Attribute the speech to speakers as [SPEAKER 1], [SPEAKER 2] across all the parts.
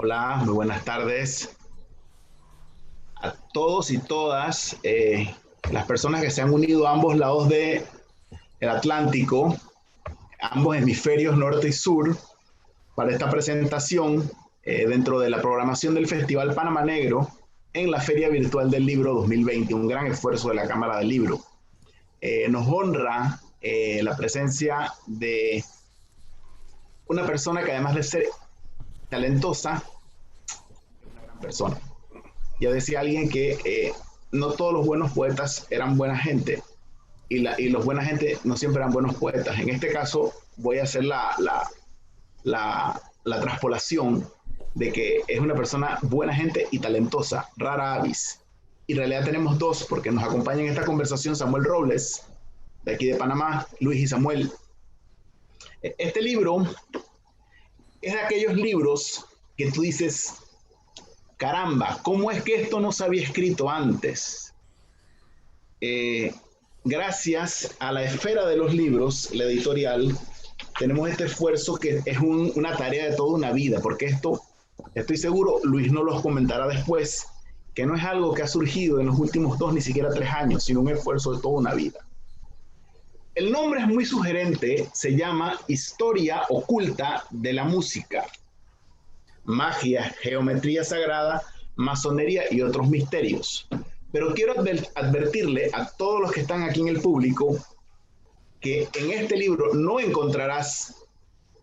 [SPEAKER 1] Hola, muy buenas tardes a todos y todas las personas que se han unido a ambos lados del Atlántico, ambos hemisferios norte y sur, para esta presentación dentro de la programación del Festival Panamá Negro en la Feria Virtual del Libro 2020, un gran esfuerzo de la Cámara del Libro. Nos honra la presencia de una persona que, además de ser talentosa, es una gran persona. Ya decía alguien que no todos los buenos poetas eran buena gente y los buena gente no siempre eran buenos poetas. En este caso voy a hacer la traspolación de que es una persona buena gente y talentosa, rara avis. Y en realidad tenemos dos, porque nos acompaña en esta conversación Samuel Robles, de aquí de Panamá. Luis y Samuel. Este libro es de aquellos libros que tú dices, caramba, ¿cómo es que esto no se había escrito antes? Eh, Gracias a la esfera de los libros, la editorial, tenemos este esfuerzo que es una tarea de toda una vida, porque esto, estoy seguro, Luis nos lo comentará después, que no es algo que ha surgido en los últimos 2 ni siquiera 3 años, sino un esfuerzo de toda una vida. El nombre es muy sugerente, se llama Historia Oculta de la Música, Magia, Geometría Sagrada, Masonería y otros misterios. Pero quiero advertirle a todos los que están aquí en el público que en este libro no encontrarás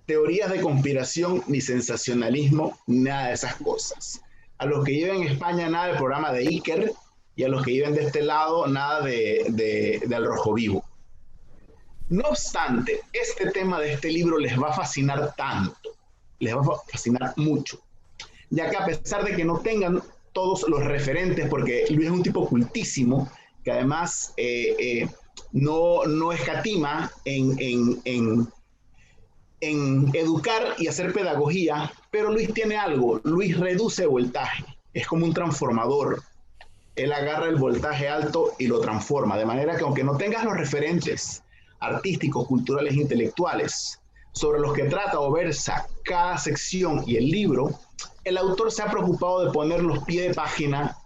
[SPEAKER 1] teorías de conspiración ni sensacionalismo, nada de esas cosas. A los que viven en España, nada del programa de Iker, y a los que viven de este lado, nada del Rojo Vivo. No obstante, este tema de este libro les va a fascinar tanto, les va a fascinar mucho, ya que a pesar de que no tengan todos los referentes, porque Luis es un tipo cultísimo, que además no escatima en educar y hacer pedagogía, pero Luis tiene algo, Luis reduce voltaje, es como un transformador, él agarra el voltaje alto y lo transforma, de manera que aunque no tengas los referentes artísticos, culturales, intelectuales, sobre los que trata o versa cada sección y el libro, el autor se ha preocupado de poner los pies de página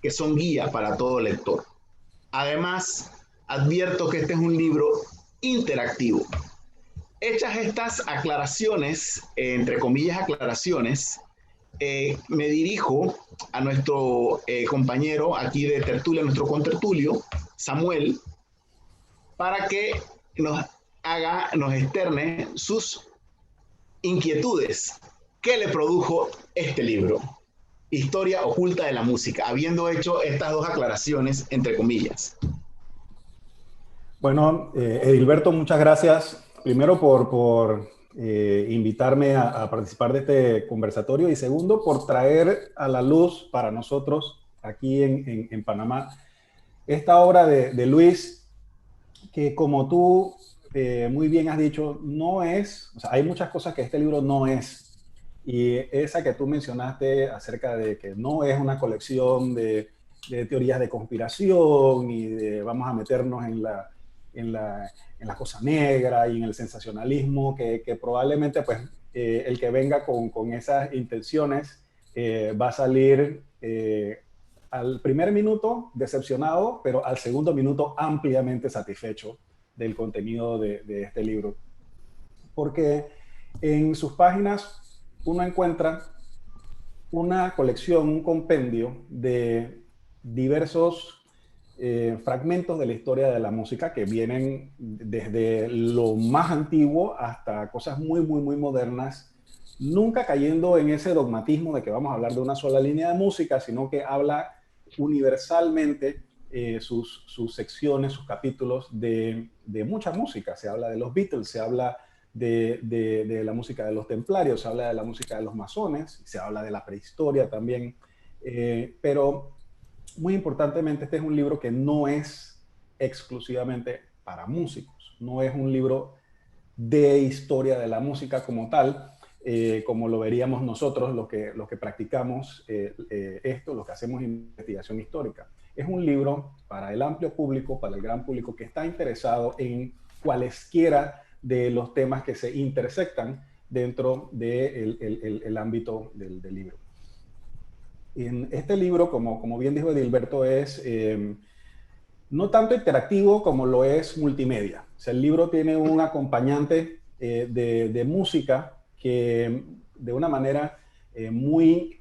[SPEAKER 1] que son guía para todo lector. Además, advierto que este es un libro interactivo. Hechas estas aclaraciones, entre comillas aclaraciones, me dirijo a nuestro compañero aquí de tertulia, nuestro contertulio, Samuel, para que nos externe sus inquietudes. ¿Qué le produjo este libro? Historia Oculta de la Música, habiendo hecho estas dos aclaraciones, entre comillas.
[SPEAKER 2] Bueno, Edilberto, muchas gracias. Primero por invitarme a participar de este conversatorio y segundo por traer a la luz para nosotros aquí en Panamá esta obra de Luis, que como tú muy bien has dicho, no es, o sea, hay muchas cosas que este libro no es. Y esa que tú mencionaste acerca de que no es una colección de teorías de conspiración y de vamos a meternos en la, en la cosa negra y en el sensacionalismo, que probablemente pues el que venga con esas intenciones va a salir al primer minuto decepcionado, pero al segundo minuto ampliamente satisfecho del contenido de este libro. Porque en sus páginas uno encuentra una colección, un compendio de diversos fragmentos de la historia de la música que vienen desde lo más antiguo hasta cosas muy modernas, nunca cayendo en ese dogmatismo de que vamos a hablar de una sola línea de música, sino que habla universalmente sus secciones, sus capítulos de mucha música. Se habla de los Beatles, se habla de la música de los templarios, se habla de la música de los masones, se habla de la prehistoria también, pero muy importantemente este es un libro que no es exclusivamente para músicos, no es un libro de historia de la música como tal, como lo veríamos nosotros los que practicamos esto, los que hacemos investigación histórica. Es un libro para el amplio público, para el gran público que está interesado en cualesquiera de los temas que se intersectan dentro del el ámbito del libro. En este libro, como bien dijo Edilberto, es no tanto interactivo como lo es multimedia. O sea, el libro tiene un acompañante de música que de una manera muy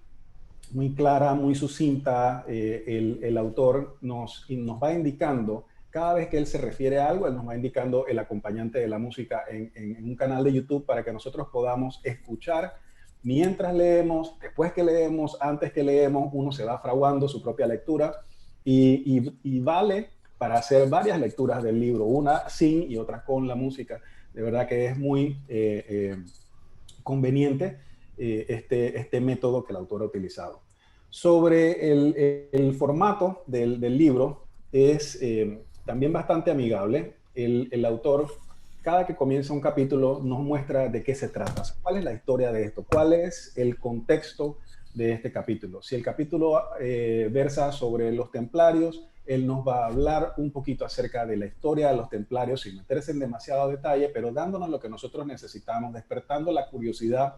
[SPEAKER 2] clara, muy sucinta, el autor nos va indicando, cada vez que él se refiere a algo, él nos va indicando el acompañante de la música en un canal de YouTube para que nosotros podamos escuchar mientras leemos, después que leemos, antes que leemos, uno se va fraguando su propia lectura y vale para hacer varias lecturas del libro, una sin y otra con la música. De verdad que es muy conveniente este método que el autor ha utilizado. Sobre el formato del libro, es también bastante amigable. El autor, cada que comienza un capítulo, nos muestra de qué se trata, cuál es la historia de esto, cuál es el contexto de este capítulo. Si el capítulo versa sobre los templarios, él nos va a hablar un poquito acerca de la historia de los templarios, sin meterse en demasiado detalle, pero dándonos lo que nosotros necesitamos, despertando la curiosidad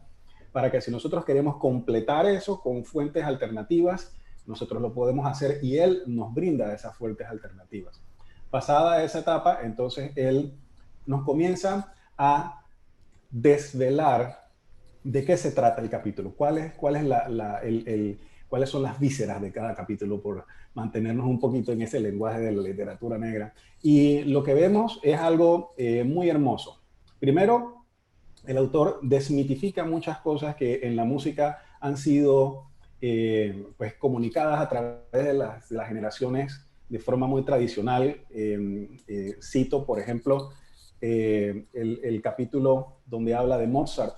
[SPEAKER 2] para que si nosotros queremos completar eso con fuentes alternativas, nosotros lo podemos hacer y él nos brinda esas fuentes alternativas. Pasada esa etapa, entonces él nos comienza a desvelar de qué se trata el capítulo, cuáles son las vísceras de cada capítulo, por mantenernos un poquito en ese lenguaje de la literatura negra. Y lo que vemos es algo muy hermoso. Primero, el autor desmitifica muchas cosas que en la música han sido pues comunicadas a través de las generaciones de forma muy tradicional. Cito, por ejemplo, el capítulo donde habla de Mozart,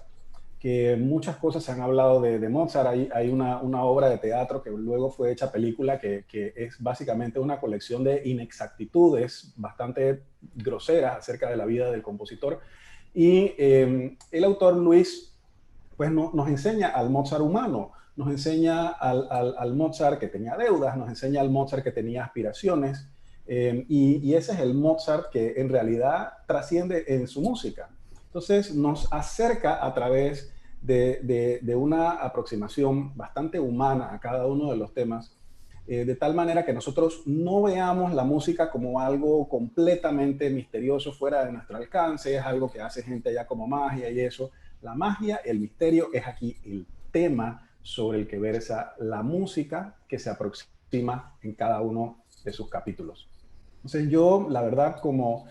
[SPEAKER 2] que muchas cosas se han hablado de Mozart. Hay una obra de teatro que luego fue hecha película que es básicamente una colección de inexactitudes bastante groseras acerca de la vida del compositor. Y el autor Luis pues nos enseña al Mozart humano, nos enseña al Mozart que tenía deudas, nos enseña al Mozart que tenía aspiraciones, y ese es el Mozart que en realidad trasciende en su música. Entonces nos acerca a través de una aproximación bastante humana a cada uno de los temas, de tal manera que nosotros no veamos la música como algo completamente misterioso fuera de nuestro alcance, es algo que hace gente allá como magia y eso. La magia, el misterio es aquí el tema sobre el que versa la música que se aproxima en cada uno de sus capítulos. Entonces yo, la verdad, como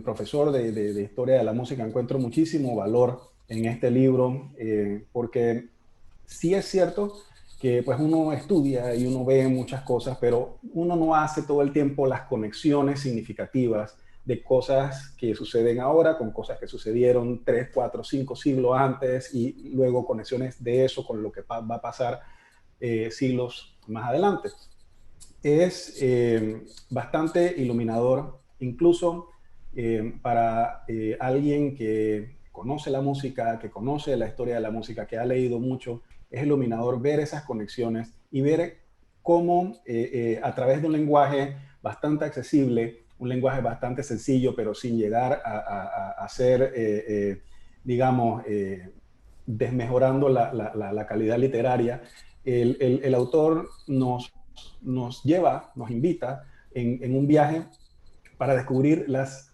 [SPEAKER 2] profesor de historia de la música, encuentro muchísimo valor en este libro, porque sí es cierto que pues uno estudia y uno ve muchas cosas, pero uno no hace todo el tiempo las conexiones significativas de cosas que suceden ahora con cosas que sucedieron 3, 4, 5 siglos antes, y luego conexiones de eso con lo que va a pasar siglos más adelante. Es bastante iluminador, incluso para alguien que conoce la música, que conoce la historia de la música, que ha leído mucho. Es iluminador ver esas conexiones y ver cómo a través de un lenguaje bastante accesible, un lenguaje bastante sencillo, pero sin llegar a ser, digamos, desmejorando la calidad literaria, el autor nos lleva, nos invita en un viaje para descubrir las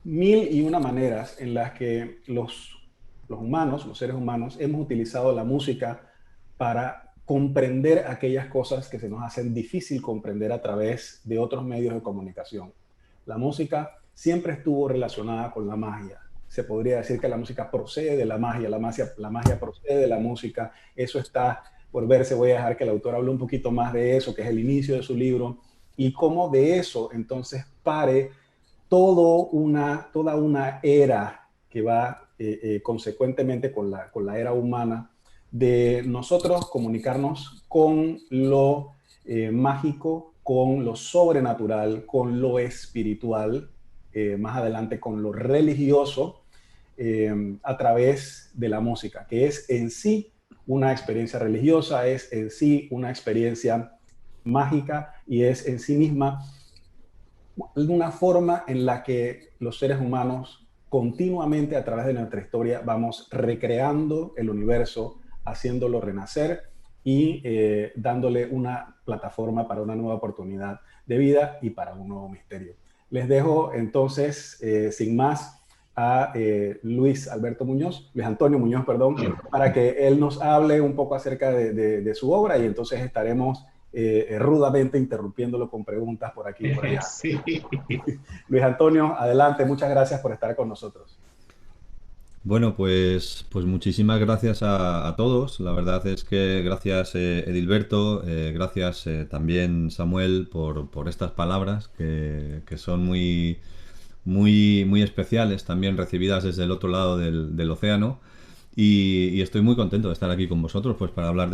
[SPEAKER 2] mil y una maneras en las que los humanos, los seres humanos, hemos utilizado la música para comprender aquellas cosas que se nos hacen difícil comprender a través de otros medios de comunicación. La música siempre estuvo relacionada con la magia. Se podría decir que la música procede de la magia procede de la música. Eso está por verse. Voy a dejar que el autor hable un poquito más de eso, que es el inicio de su libro, y cómo de eso entonces pare toda una era que va consecuentemente con la era humana, de nosotros comunicarnos con lo mágico, con lo sobrenatural, con lo espiritual, más adelante con lo religioso, a través de la música, que es en sí una experiencia religiosa, es en sí una experiencia mágica y es en sí misma una forma en la que los seres humanos continuamente a través de nuestra historia vamos recreando el universo, haciéndolo renacer y dándole una plataforma para una nueva oportunidad de vida y para un nuevo misterio. Les dejo entonces, sin más, a Luis Antonio Muñoz, perdón, para que él nos hable un poco acerca de su obra y entonces estaremos rudamente interrumpiéndolo con preguntas por aquí y por allá.
[SPEAKER 1] Sí.
[SPEAKER 2] Luis Antonio, adelante, muchas gracias por estar con nosotros.
[SPEAKER 3] Bueno, pues muchísimas gracias a todos. La verdad es que gracias Edilberto, gracias también Samuel por estas palabras que son muy especiales, también recibidas desde el otro lado del océano. Y estoy muy contento de estar aquí con vosotros, pues para hablar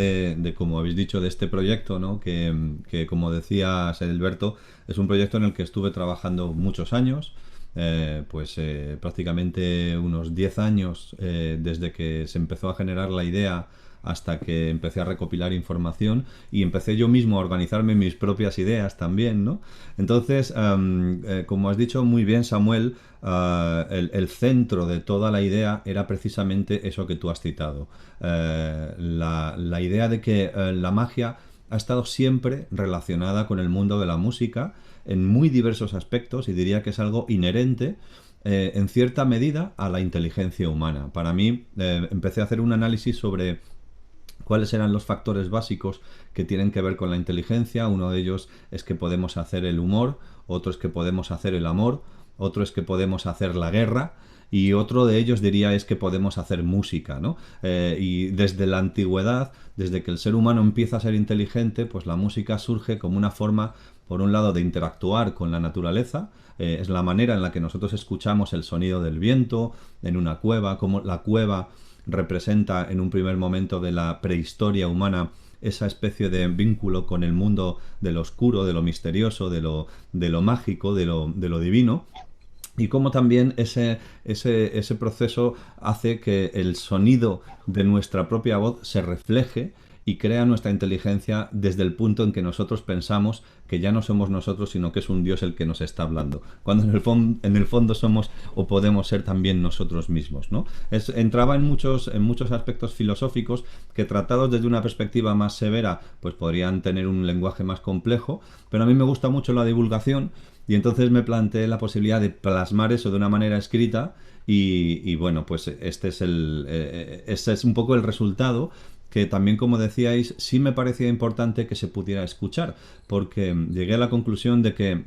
[SPEAKER 3] como habéis dicho, de este proyecto, ¿no? Que como decía Edilberto, es un proyecto en el que estuve trabajando muchos años. Prácticamente unos 10 años desde que se empezó a generar la idea hasta que empecé a recopilar información y empecé yo mismo a organizarme mis propias ideas también, ¿no? Entonces, como has dicho muy bien, Samuel, el centro de toda la idea era precisamente eso que tú has citado. La idea de que la magia ha estado siempre relacionada con el mundo de la música en muy diversos aspectos y diría que es algo inherente en cierta medida a la inteligencia humana. Para mí, empecé a hacer un análisis sobre cuáles eran los factores básicos que tienen que ver con la inteligencia. Uno de ellos es que podemos hacer el humor, otro es que podemos hacer el amor, otro es que podemos hacer la guerra y otro de ellos diría es que podemos hacer música, ¿no? Y desde la antigüedad, desde que el ser humano empieza a ser inteligente, pues la música surge como una forma, por un lado, de interactuar con la naturaleza. Es la manera en la que nosotros escuchamos el sonido del viento en una cueva, como la cueva representa en un primer momento de la prehistoria humana esa especie de vínculo con el mundo de lo oscuro, de lo misterioso, de lo mágico, de lo divino. Y cómo también ese proceso hace que el sonido de nuestra propia voz se refleje y crea nuestra inteligencia desde el punto en que nosotros pensamos que ya no somos nosotros, sino que es un Dios el que nos está hablando. Cuando en el fondo somos o podemos ser también nosotros mismos, ¿no? Entraba en muchos aspectos filosóficos que, tratados desde una perspectiva más severa, pues podrían tener un lenguaje más complejo, pero a mí me gusta mucho la divulgación y entonces me planteé la posibilidad de plasmar eso de una manera escrita y bueno, pues este es un poco el resultado que también, como decíais, sí me parecía importante que se pudiera escuchar, porque llegué a la conclusión de que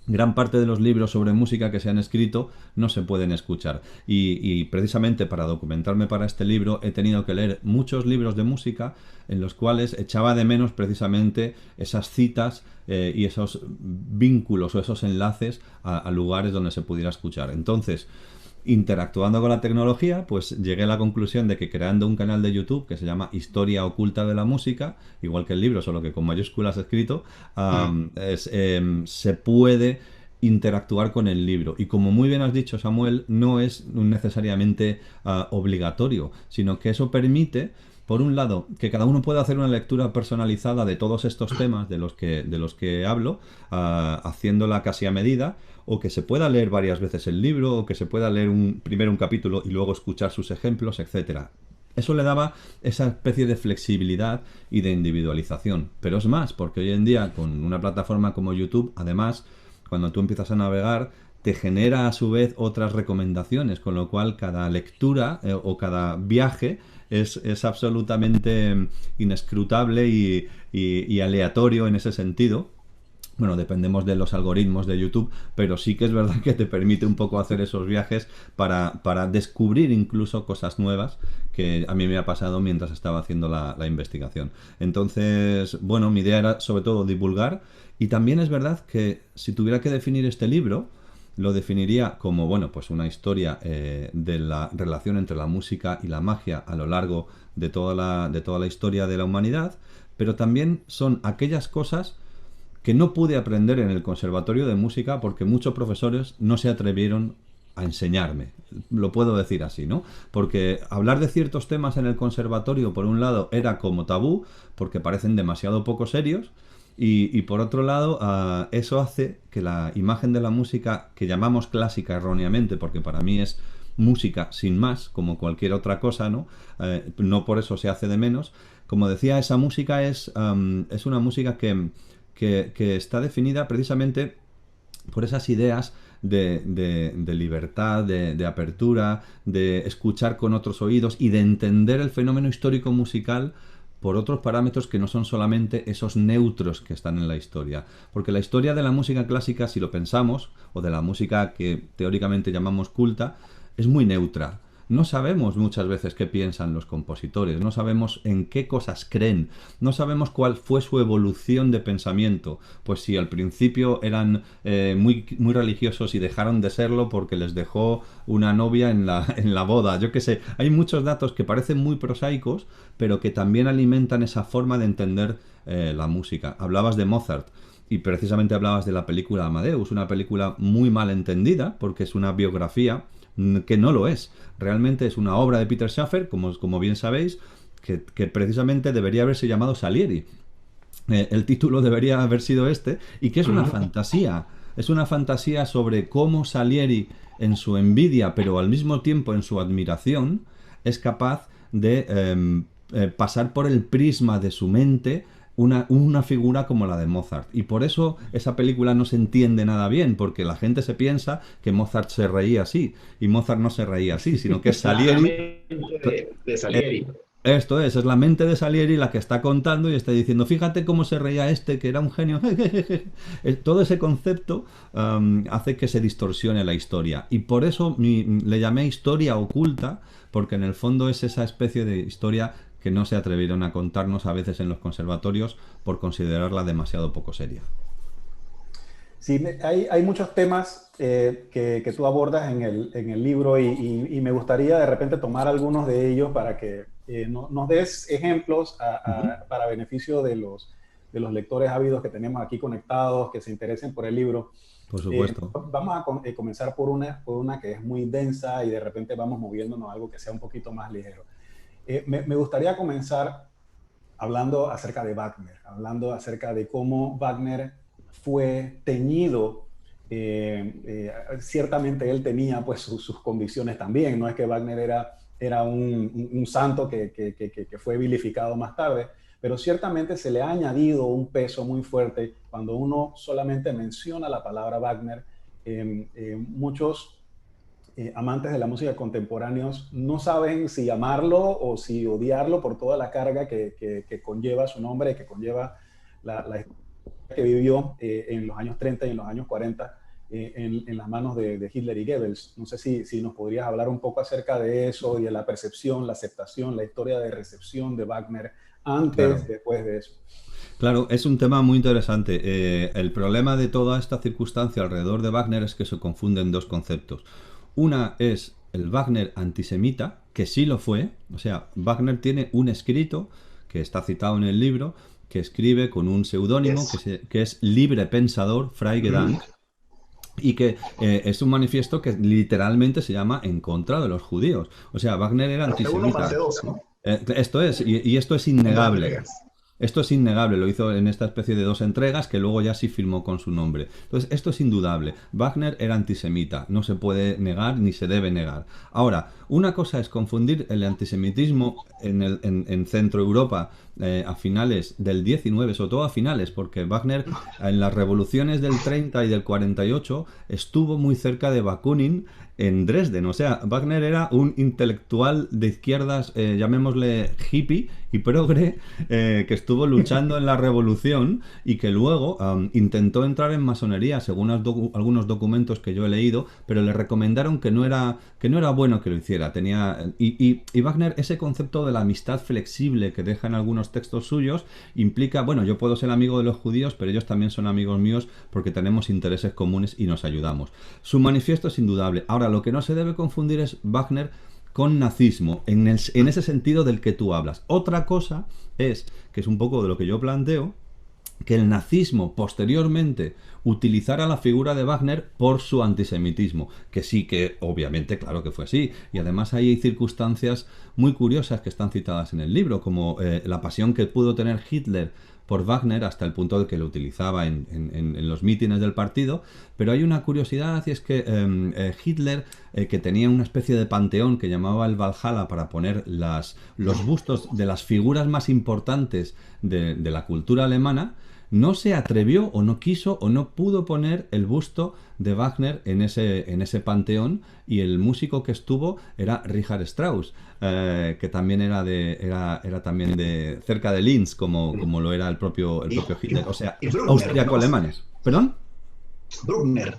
[SPEAKER 3] gran parte de los libros sobre música que se han escrito no se pueden escuchar. Y precisamente para documentarme para este libro he tenido que leer muchos libros de música en los cuales echaba de menos precisamente esas citas y esos vínculos o esos enlaces a lugares donde se pudiera escuchar. Entonces, interactuando con la tecnología, pues llegué a la conclusión de que creando un canal de YouTube que se llama Historia Oculta de la Música, igual que el libro, solo que con mayúsculas escrito, se puede interactuar con el libro. Y como muy bien has dicho, Samuel, no es necesariamente obligatorio, sino que eso permite, por un lado, que cada uno pueda hacer una lectura personalizada de todos estos temas de los que hablo, haciéndola casi a medida, o que se pueda leer varias veces el libro, o que se pueda leer primero un capítulo y luego escuchar sus ejemplos, etcétera. Eso le daba esa especie de flexibilidad y de individualización. Pero es más, porque hoy en día con una plataforma como YouTube, además, cuando tú empiezas a navegar, te genera a su vez otras recomendaciones, con lo cual cada lectura o cada viaje es absolutamente inescrutable y aleatorio en ese sentido. Bueno, dependemos de los algoritmos de YouTube, pero sí que es verdad que te permite un poco hacer esos viajes para descubrir incluso cosas nuevas que a mí me ha pasado mientras estaba haciendo la investigación. Entonces, bueno, mi idea era sobre todo divulgar, y también es verdad que si tuviera que definir este libro, lo definiría como, bueno, pues una historia de la relación entre la música y la magia a lo largo de toda la historia de la humanidad, pero también son aquellas cosas que no pude aprender en el conservatorio de música porque muchos profesores no se atrevieron a enseñarme. Lo puedo decir así, ¿no? Porque hablar de ciertos temas en el conservatorio, por un lado, era como tabú porque parecen demasiado poco serios, Y por otro lado, eso hace que la imagen de la música que llamamos clásica erróneamente, porque para mí es música sin más, como cualquier otra cosa, ¿no? No por eso se hace de menos. Como decía, esa música es una música que está definida precisamente por esas ideas de libertad, de apertura, de escuchar con otros oídos y de entender el fenómeno histórico musical por otros parámetros que no son solamente esos neutros que están en la historia. Porque la historia de la música clásica, si lo pensamos, o de la música que teóricamente llamamos culta, es muy neutra. No sabemos muchas veces qué piensan los compositores, no sabemos en qué cosas creen, no sabemos cuál fue su evolución de pensamiento. Pues si al principio eran muy religiosos y dejaron de serlo porque les dejó una novia en la boda, yo qué sé. Hay muchos datos que parecen muy prosaicos, pero que también alimentan esa forma de entender la música. Hablabas de Mozart. Y precisamente hablabas de la película Amadeus, una película muy mal entendida, porque es una biografía que no lo es. Realmente es una obra de Peter Shaffer, como bien sabéis, que precisamente debería haberse llamado Salieri. El título debería haber sido este, y que es una fantasía. Es una fantasía sobre cómo Salieri, en su envidia, pero al mismo tiempo en su admiración, es capaz de pasar por el prisma de su mente una figura como la de Mozart. Y por eso esa película no se entiende nada bien, porque la gente se piensa que Mozart se reía así, y Mozart no se reía así, sino que es Salieri.
[SPEAKER 1] De Salieri.
[SPEAKER 3] Esto es la mente de Salieri la que está contando y está diciendo, fíjate cómo se reía este, que era un genio. Todo ese concepto hace que se distorsione la historia. Y por eso le llamé historia oculta, porque en el fondo es esa especie de historia que no se atrevieron a contarnos a veces en los conservatorios por considerarla demasiado poco seria.
[SPEAKER 2] Sí, hay muchos temas que tú abordas en el libro y me gustaría de repente tomar algunos de ellos para que nos des ejemplos para beneficio de los lectores ávidos que tenemos aquí conectados, que se interesen por el libro.
[SPEAKER 3] Por supuesto.
[SPEAKER 2] Vamos a comenzar por una que es muy densa y de repente vamos moviéndonos a algo que sea un poquito más ligero. Me gustaría comenzar hablando acerca de Wagner, hablando acerca de cómo Wagner fue teñido. Ciertamente él tenía pues sus convicciones también, no es que Wagner era un santo que fue vilificado más tarde, pero ciertamente se le ha añadido un peso muy fuerte cuando uno solamente menciona la palabra Wagner. Muchos amantes de la música contemporáneos no saben si amarlo o si odiarlo por toda la carga que conlleva su nombre, que conlleva la que vivió en los años 30 y en los años 40 en las manos de Hitler y Goebbels. No sé si nos podrías hablar un poco acerca de eso y de la percepción, la aceptación, la historia de recepción de Wagner antes, después de eso.
[SPEAKER 3] Claro, es un tema muy interesante. El problema de toda esta circunstancia alrededor de Wagner es que se confunden dos conceptos. Una es el Wagner antisemita, que sí lo fue. O sea, Wagner tiene un escrito, que está citado en el libro, que escribe con un seudónimo que es Libre Pensador, Fray Gedank, y que es un manifiesto que literalmente se llama En contra de los judíos. O sea, Wagner era antisemita. Esto es, y esto es innegable. Esto es innegable, lo hizo en esta especie de 2 entregas que luego ya sí firmó con su nombre. Entonces, esto es indudable. Wagner era antisemita, no se puede negar ni se debe negar. Ahora, una cosa es confundir el antisemitismo en Centro Europa a finales del 19, sobre todo a finales, porque Wagner en las revoluciones del 30 y del 48 estuvo muy cerca de Bakunin en Dresden. O sea, Wagner era un intelectual de izquierdas, llamémosle hippie y progre, que estuvo luchando en la revolución y que luego intentó entrar en masonería, según algunos documentos que yo he leído, pero le recomendaron que no era bueno que lo hiciera. Y Wagner, ese concepto de la amistad flexible que deja en algunos textos suyos, implica, bueno, yo puedo ser amigo de los judíos, pero ellos también son amigos míos porque tenemos intereses comunes y nos ayudamos. Su manifiesto es indudable. Ahora, lo que no se debe confundir es Wagner con nazismo, en ese sentido del que tú hablas. Otra cosa es, que es un poco de lo que yo planteo, que el nazismo posteriormente utilizara la figura de Wagner por su antisemitismo, que sí que obviamente claro que fue así, y además hay circunstancias muy curiosas que están citadas en el libro, como la pasión que pudo tener Hitler por Wagner hasta el punto de que lo utilizaba en los mítines del partido, pero hay una curiosidad y es que Hitler, que tenía una especie de panteón que llamaba el Valhalla para poner los bustos de las figuras más importantes de la cultura alemana, no se atrevió o no quiso o no pudo poner el busto de Wagner en ese panteón, y el músico que estuvo era Richard Strauss, que también era también de cerca de Linz, como lo era el propio Hitler, o sea, austriaco-alemanes. ¿Perdón?
[SPEAKER 1] Bruckner.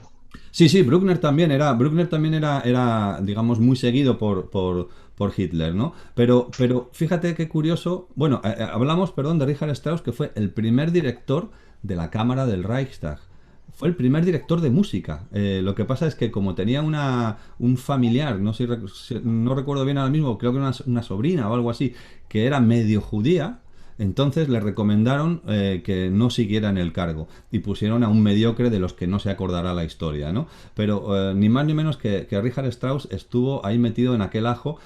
[SPEAKER 3] Sí, Bruckner también era, digamos, muy seguido por Hitler, ¿no? Pero fíjate qué curioso. Bueno, hablamos, perdón, de Richard Strauss, que fue el primer director de la Cámara del Reichstag. Fue el primer director de música. Lo que pasa es que como tenía un familiar, no recuerdo bien ahora mismo, creo que una sobrina o algo así, que era medio judía, entonces le recomendaron que no siguiera en el cargo y pusieron a un mediocre de los que no se acordará la historia, ¿no? Pero ni más ni menos que Richard Strauss estuvo ahí metido en aquel ajo,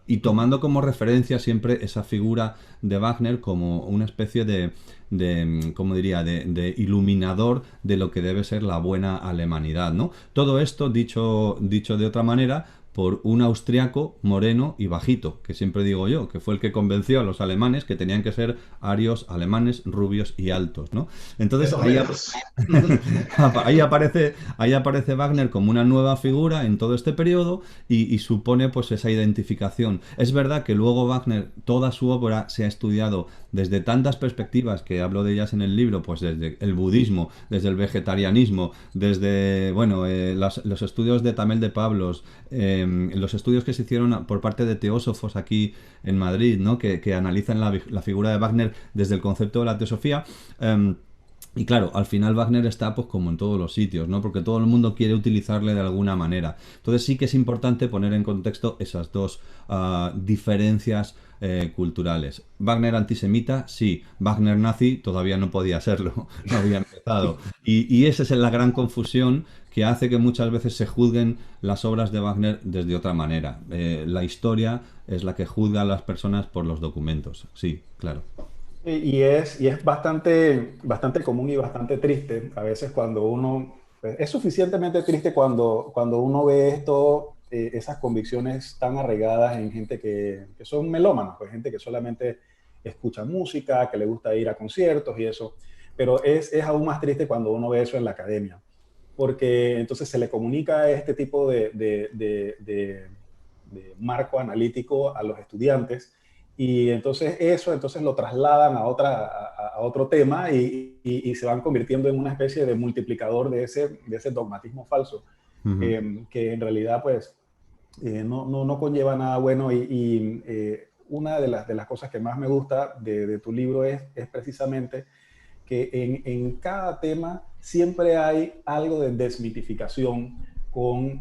[SPEAKER 3] y tomando como referencia siempre esa figura de Wagner como una especie ¿cómo diría?, de iluminador de lo que debe ser la buena alemanidad, ¿no? Todo esto, dicho de otra manera, por un austriaco moreno y bajito, que siempre digo yo, que fue el que convenció a los alemanes que tenían que ser arios, alemanes, rubios y altos, ¿no? Entonces ahí aparece Wagner como una nueva figura en todo este periodo y supone pues esa identificación. Es verdad que luego Wagner, toda su obra se ha estudiado desde tantas perspectivas, que hablo de ellas en el libro, pues desde el budismo, desde el vegetarianismo, desde, bueno, los estudios de Tamel de Pablos, los estudios que se hicieron por parte de teósofos aquí en Madrid, ¿no? que analizan la figura de Wagner desde el concepto de la teosofía. Y claro, al final Wagner está pues como en todos los sitios, ¿no? Porque todo el mundo quiere utilizarle de alguna manera. Entonces sí que es importante poner en contexto esas dos diferencias culturales. Wagner antisemita, sí. Wagner nazi todavía no podía serlo, no había empezado. Y esa es la gran confusión que hace que muchas veces se juzguen las obras de Wagner desde otra manera. La historia es la que juzga a las personas por los documentos. Sí, claro.
[SPEAKER 2] Y es bastante común y bastante triste a veces cuando uno, es suficientemente triste cuando uno ve esto, esas convicciones tan arraigadas en gente que son melómanos, pues gente que solamente escucha música, que le gusta ir a conciertos y eso, pero es aún más triste cuando uno ve eso en la academia, porque entonces se le comunica este tipo de marco analítico a los estudiantes, y entonces lo trasladan a otro tema y se van convirtiendo en una especie de multiplicador de ese dogmatismo falso,
[SPEAKER 3] Uh-huh.
[SPEAKER 2] que en realidad pues no conlleva nada bueno. Una de las cosas que más me gusta de tu libro es precisamente que en cada tema siempre hay algo de desmitificación con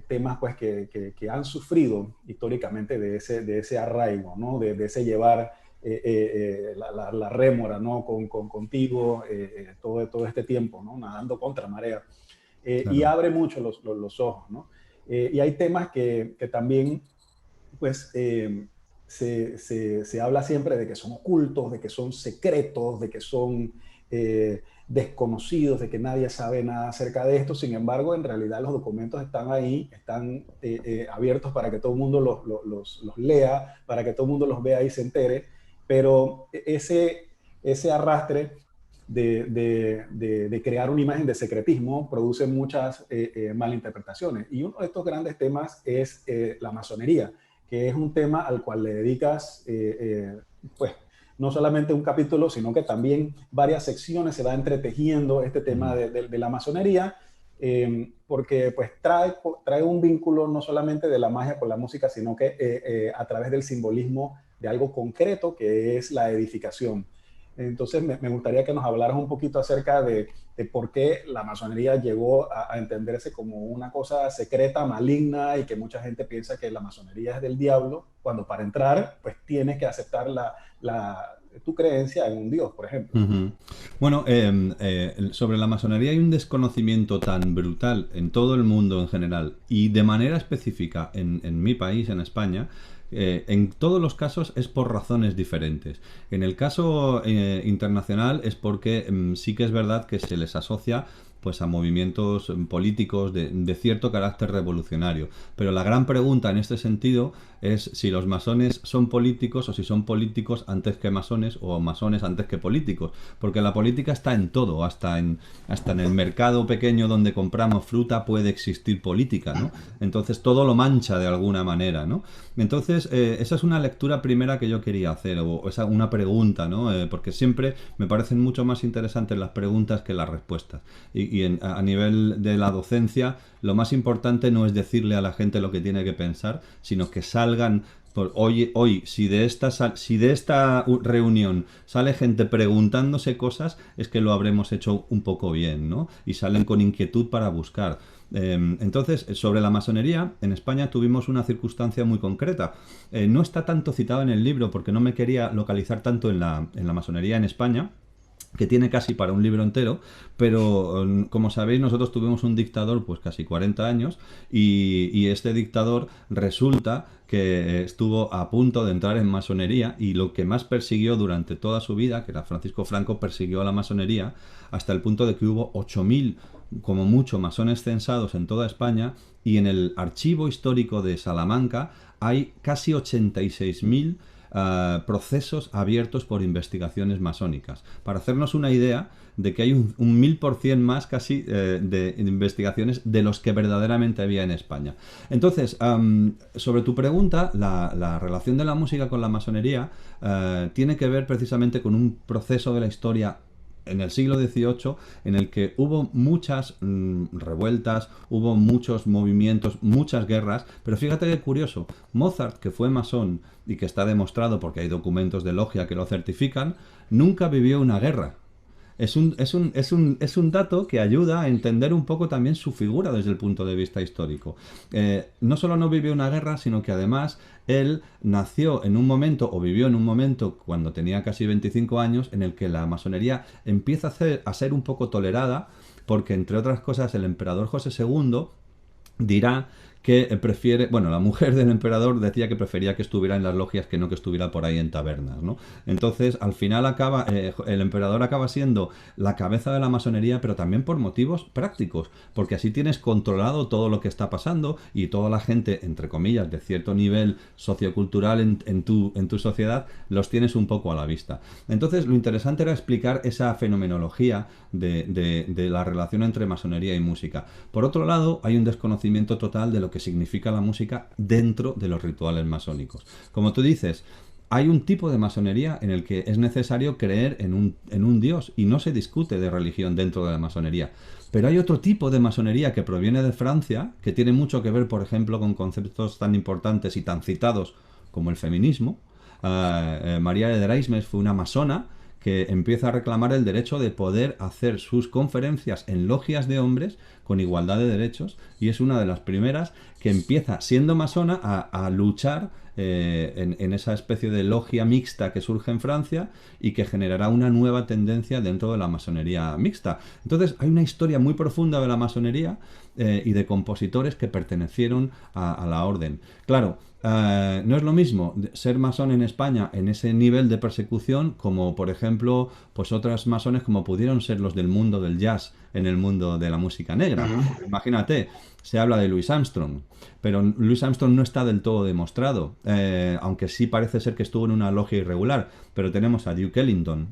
[SPEAKER 2] temas pues, que han sufrido históricamente de ese arraigo, ¿no? de ese llevar la rémora, ¿no? contigo todo este tiempo, ¿no? Nadando contra marea. Y
[SPEAKER 3] Claro.
[SPEAKER 2] abre mucho los ojos, ¿no? Y hay temas que también pues se habla siempre de que son ocultos, de que son secretos, de que son desconocidos, de que nadie sabe nada acerca de esto. Sin embargo, en realidad los documentos están ahí, están abiertos para que todo el mundo los lea, para que todo el mundo los vea y se entere, pero ese arrastre de crear una imagen de secretismo produce muchas malinterpretaciones. Y uno de estos grandes temas es la masonería, que es un tema al cual le dedicas, pues, no solamente un capítulo, sino que también varias secciones se va entretejiendo este tema de la masonería, porque pues trae un vínculo no solamente de la magia con la música, sino que a través del simbolismo de algo concreto que es la edificación. Entonces me gustaría que nos hablaras un poquito acerca de por qué la masonería llegó a entenderse como una cosa secreta, maligna, y que mucha gente piensa que la masonería es del diablo, cuando para entrar pues tienes que aceptar tu creencia en un Dios, por ejemplo.
[SPEAKER 3] Uh-huh. Bueno, sobre la masonería hay un desconocimiento tan brutal en todo el mundo en general y de manera específica en mi país, en España, En todos los casos es por razones diferentes. En el caso internacional es porque sí que es verdad que se les asocia pues a movimientos políticos de cierto carácter revolucionario. Pero la gran pregunta en este sentido es si los masones son políticos o si son políticos antes que masones o masones antes que políticos. Porque la política está en todo, hasta en el mercado pequeño donde compramos fruta puede existir política, ¿no? Entonces todo lo mancha de alguna manera, ¿no? Entonces esa es una lectura primera que yo quería hacer, o esa una pregunta, ¿no? Porque siempre me parecen mucho más interesantes las preguntas que las respuestas. A nivel de la docencia, lo más importante no es decirle a la gente lo que tiene que pensar, sino que salgan. Hoy si de esta reunión sale gente preguntándose cosas, es que lo habremos hecho un poco bien, ¿no? Y salen con inquietud para buscar. Entonces, sobre la masonería, en España tuvimos una circunstancia muy concreta. No está tanto citado en el libro porque no me quería localizar tanto en la masonería en España, que tiene casi para un libro entero, pero como sabéis nosotros tuvimos un dictador pues casi 40 años y este dictador resulta que estuvo a punto de entrar en masonería y lo que más persiguió durante toda su vida, que era Francisco Franco, persiguió a la masonería hasta el punto de que hubo 8.000 como mucho masones censados en toda España y en el archivo histórico de Salamanca hay casi 86.000 procesos abiertos por investigaciones masónicas. Para hacernos una idea de que hay un 1000% más casi de investigaciones de los que verdaderamente había en España. Entonces, sobre tu pregunta, la relación de la música con la masonería tiene que ver precisamente con un proceso de la historia en el siglo XVIII, en el que hubo muchas revueltas, hubo muchos movimientos, muchas guerras, pero fíjate qué curioso, Mozart, que fue masón y que está demostrado porque hay documentos de logia que lo certifican, nunca vivió una guerra. Es un dato que ayuda a entender un poco también su figura desde el punto de vista histórico. No solo no vivió una guerra, sino que además él nació en un momento, o vivió en un momento cuando tenía casi 25 años, en el que la masonería empieza a ser un poco tolerada, porque entre otras cosas el emperador José II dirá que prefiere, bueno, la mujer del emperador decía que prefería que estuviera en las logias que no que estuviera por ahí en tabernas, ¿no? Entonces, al final el emperador acaba siendo la cabeza de la masonería, pero también por motivos prácticos, porque así tienes controlado todo lo que está pasando y toda la gente, entre comillas, de cierto nivel sociocultural en tu sociedad, los tienes un poco a la vista. Entonces, lo interesante era explicar esa fenomenología de la relación entre masonería y música. Por otro lado, hay un desconocimiento total de lo que significa la música dentro de los rituales masónicos. Como tú dices, hay un tipo de masonería en el que es necesario creer en un dios y no se discute de religión dentro de la masonería. Pero hay otro tipo de masonería que proviene de Francia, que tiene mucho que ver, por ejemplo, con conceptos tan importantes y tan citados como el feminismo. María de Draismes fue una masona que empieza a reclamar el derecho de poder hacer sus conferencias en logias de hombres con igualdad de derechos, y es una de las primeras que empieza, siendo masona, a luchar en esa especie de logia mixta que surge en Francia y que generará una nueva tendencia dentro de la masonería mixta. Entonces hay una historia muy profunda de la masonería y de compositores que pertenecieron a la orden. Claro, no es lo mismo ser masón en España en ese nivel de persecución como, por ejemplo, pues otras masones como pudieron ser los del mundo del jazz en el mundo de la música negra. Imagínate, se habla de Louis Armstrong, pero Louis Armstrong no está del todo demostrado, aunque sí parece ser que estuvo en una logia irregular, pero tenemos a Duke Ellington,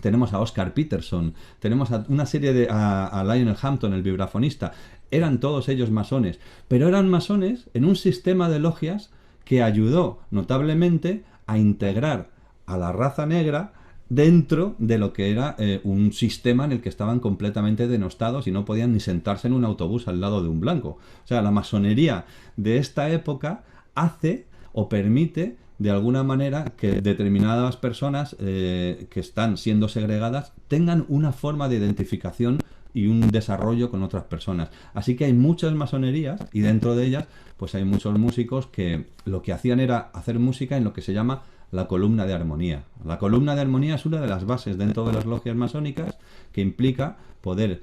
[SPEAKER 3] tenemos a Oscar Peterson, tenemos a una serie a Lionel Hampton, el vibrafonista. Eran todos ellos masones, pero eran masones en un sistema de logias que ayudó notablemente a integrar a la raza negra dentro de lo que era un sistema en el que estaban completamente denostados y no podían ni sentarse en un autobús al lado de un blanco. O sea, la masonería de esta época hace o permite de alguna manera que determinadas personas que están siendo segregadas tengan una forma de identificación y un desarrollo con otras personas. Así que hay muchas masonerías y dentro de ellas pues hay muchos músicos que lo que hacían era hacer música en lo que se llama la columna de armonía. La columna de armonía es una de las bases dentro de las logias masónicas que implica poder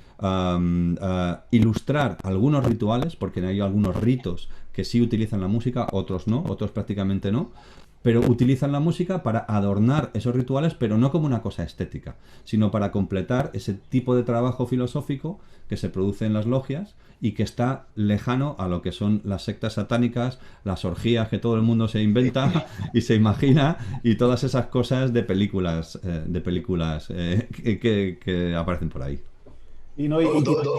[SPEAKER 3] ilustrar algunos rituales, porque hay algunos ritos que sí utilizan la música, otros no, otros prácticamente no, pero utilizan la música para adornar esos rituales, pero no como una cosa estética, sino para completar ese tipo de trabajo filosófico que se produce en las logias y que está lejano a lo que son las sectas satánicas, las orgías que todo el mundo se inventa y se imagina, y todas esas cosas de películas, que aparecen por ahí.
[SPEAKER 2] Y no, y,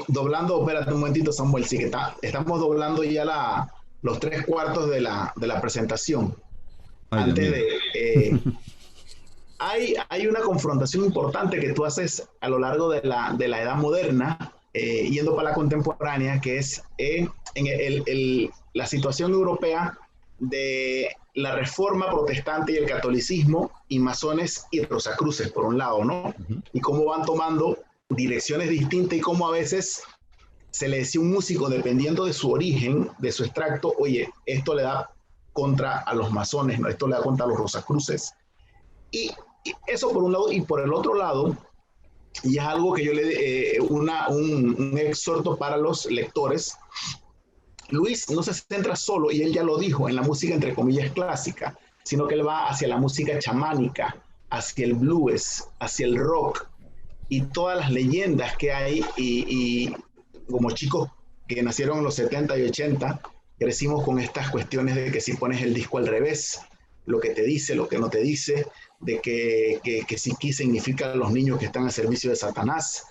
[SPEAKER 1] Doblando, espérate un momentito, Samuel, sí que estamos doblando ya los tres cuartos de la presentación.
[SPEAKER 3] Ay, Dios
[SPEAKER 1] Antes
[SPEAKER 3] mío.
[SPEAKER 1] de... hay una confrontación importante que tú haces a lo largo de la edad moderna, yendo para la contemporánea, que es la situación europea de la reforma protestante y el catolicismo, y masones y rosacruces, por un lado, ¿no?
[SPEAKER 3] Ujú.
[SPEAKER 1] Y cómo van tomando direcciones distintas y cómo a veces se le decía a un músico, dependiendo de su origen, de su extracto, oye, esto le da contra a los masones, ¿no? Esto le da contra a los rosacruces. Y eso por un lado, y por el otro lado, y es algo que yo le un exhorto para los lectores. Luis no se centra solo, y él ya lo dijo, en la música entre comillas clásica, sino que él va hacia la música chamánica, hacia el blues, hacia el rock, y todas las leyendas que hay, y como chicos que nacieron en los 70 y 80, crecimos con estas cuestiones de que si pones el disco al revés, lo que te dice, lo que no te dice, de que sí significa los niños que están al servicio de Satanás,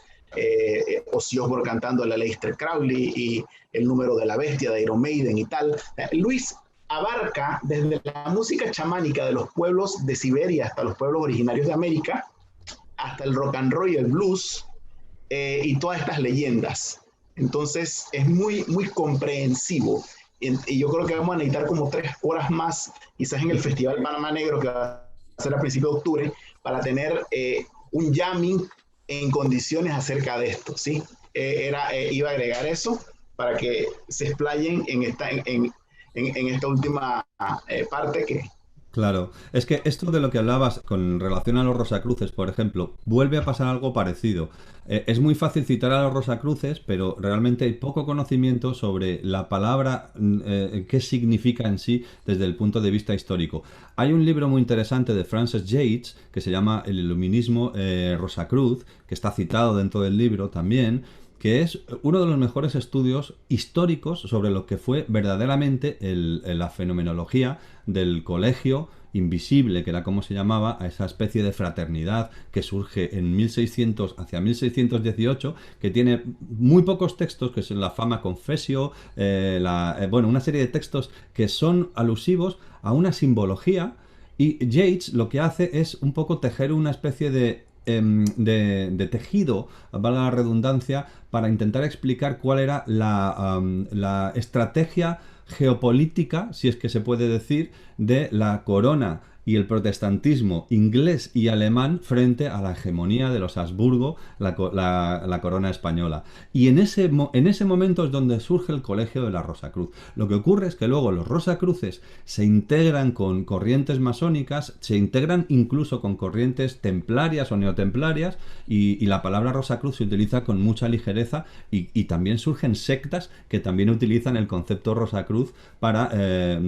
[SPEAKER 1] Ozzy Osbourne cantando la Aleister Crowley y el número de la bestia de Iron Maiden y tal. Luis abarca desde la música chamánica de los pueblos de Siberia hasta los pueblos originarios de América, hasta el rock and roll y el blues, y todas estas leyendas. Entonces es muy, muy comprensivo. Y yo creo que vamos a necesitar como 3 horas más, quizás en el Festival Panamá Negro, que va a ser a principios de octubre, para tener un jamming en condiciones acerca de esto, ¿sí? Iba a agregar eso para que se explayen en esta última parte que...
[SPEAKER 3] Claro, es que esto de lo que hablabas con relación a los Rosacruces, por ejemplo, vuelve a pasar algo parecido. Es muy fácil citar a los Rosacruces, pero realmente hay poco conocimiento sobre la palabra, qué significa en sí desde el punto de vista histórico. Hay un libro muy interesante de Francis Yates que se llama El Iluminismo Rosacruz, que está citado dentro del libro también, que es uno de los mejores estudios históricos sobre lo que fue verdaderamente la fenomenología del colegio invisible, que era como se llamaba, a esa especie de fraternidad que surge en 1600 hacia 1618, que tiene muy pocos textos, que es la Fama Confessio, bueno, una serie de textos que son alusivos a una simbología, y Yates lo que hace es un poco tejer una especie de tejido, valga la redundancia, para intentar explicar cuál era la estrategia geopolítica, si es que se puede decir, de la corona y el protestantismo inglés y alemán frente a la hegemonía de los Habsburgo, la corona española. Y en ese momento es donde surge el Colegio de la Rosacruz. Lo que ocurre es que luego los Rosacruces se integran con corrientes masónicas, se integran incluso con corrientes templarias o neotemplarias, y la palabra Rosacruz se utiliza con mucha ligereza, y también surgen sectas que también utilizan el concepto Rosacruz para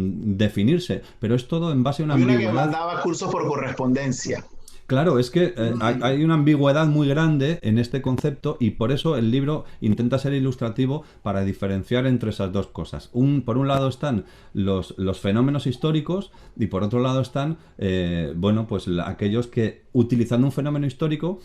[SPEAKER 3] definirse, pero es todo en base a una ambigüedad.
[SPEAKER 1] Mandaba cursos por correspondencia.
[SPEAKER 3] Claro, es que hay una ambigüedad muy grande en este concepto, y por eso el libro intenta ser ilustrativo para diferenciar entre esas dos cosas. Por un lado están los fenómenos históricos, y por otro lado están bueno, pues aquellos que, utilizando un fenómeno histórico,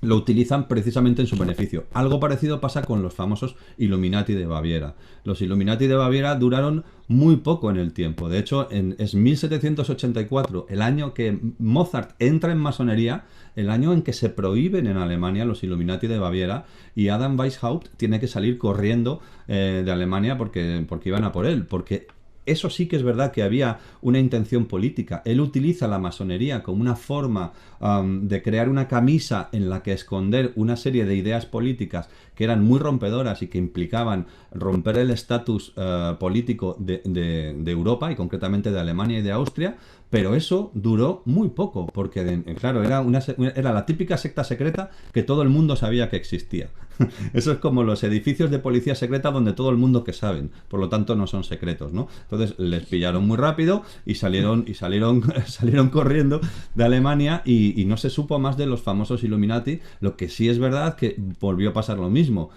[SPEAKER 3] lo utilizan precisamente en su beneficio. Algo parecido pasa con los famosos Illuminati de Baviera. Los Illuminati de Baviera duraron muy poco en el tiempo. De hecho, es 1784, el año que Mozart entra en masonería, el año en que se prohíben en Alemania los Illuminati de Baviera, y Adam Weishaupt tiene que salir corriendo de Alemania porque iban a por él, porque eso sí que es verdad que había una intención política. Él utiliza la masonería como una forma de crear una camisa en la que esconder una serie de ideas políticas que eran muy rompedoras y que implicaban romper el estatus político de Europa, y concretamente de Alemania y de Austria, Pero eso duró muy poco, porque, claro, era la típica secta secreta que todo el mundo sabía que existía. Eso es como los edificios de policía secreta donde todo el mundo que saben, por lo tanto no son secretos, ¿no? Entonces les pillaron muy rápido y salieron corriendo de Alemania y no se supo más de los famosos Illuminati. Lo que sí es verdad que volvió a pasar lo mismo.